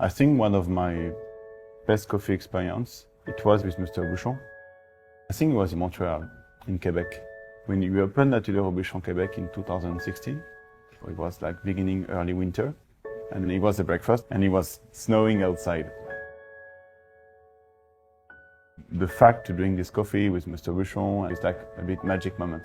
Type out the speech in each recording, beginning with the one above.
I think one of my best coffee experience, it was with Mr. Robuchon. I think it was in Montreal, in Quebec. When we opened Joël Robuchon Quebec in 2016, it was like beginning early winter, and it was a breakfast, and it was snowing outside. The fact to drink this coffee with Mr. Robuchon is like a bit magic moment.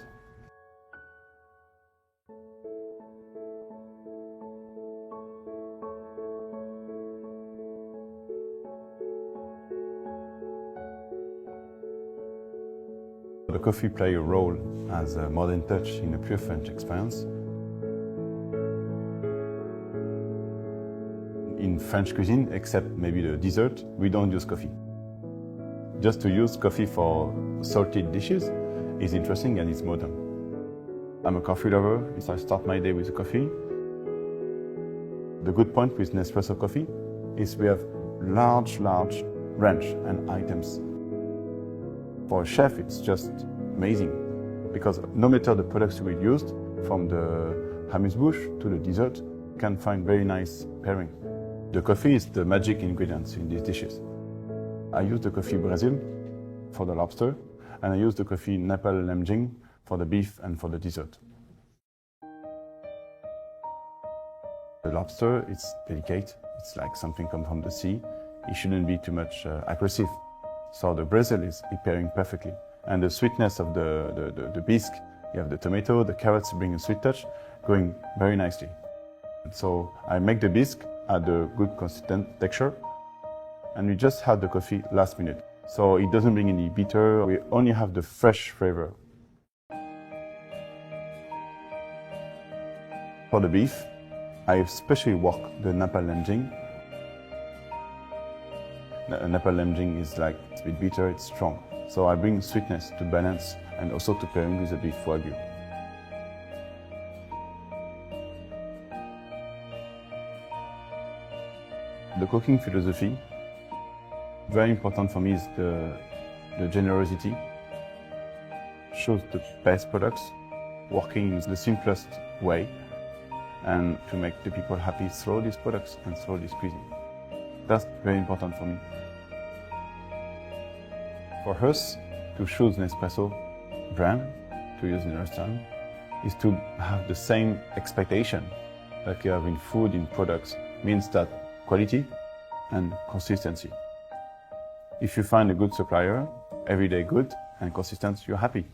The coffee plays a role as a modern touch in a pure French experience. In French cuisine, except maybe the dessert, we don't use coffee. Just to use coffee for salted dishes is interesting and it's modern. I'm a coffee lover, so I start my day with a coffee. The good point with Nespresso coffee is we have large range and items. For a chef, it's just amazing because no matter the products we used, from the amuse-bouche to the dessert, you can find very nice pairing. The coffee is the magic ingredients in these dishes. I use the coffee Brazil for the lobster, and I use the coffee tpe-lifestyle for the beef and for the dessert. The lobster, it's delicate. It's like something come from the sea. It shouldn't be too much aggressive. So the Brazil is pairing perfectly. And the sweetness of the bisque, you have the tomato, the carrots bring a sweet touch, going very nicely. So I make the bisque at a good consistent texture, and we just have the coffee last minute. So it doesn't bring any bitter, we only have the fresh flavor. For the beef, I especially work the tpe-lifestyle. Tpe-lifestyle is like, it's a bit bitter, it's strong. So I bring sweetness to balance and also to pairing with the beef wagyu. The cooking philosophy, very important for me, is the generosity. Choose the best products, working in the simplest way, and to make the people happy through these products and through this cuisine. That's very important for me. For us, to choose Nespresso brand to use in a restaurant is to have the same expectation that you have in food, in products. Means that quality and consistency. If you find a good supplier, everyday good and consistent, you're happy.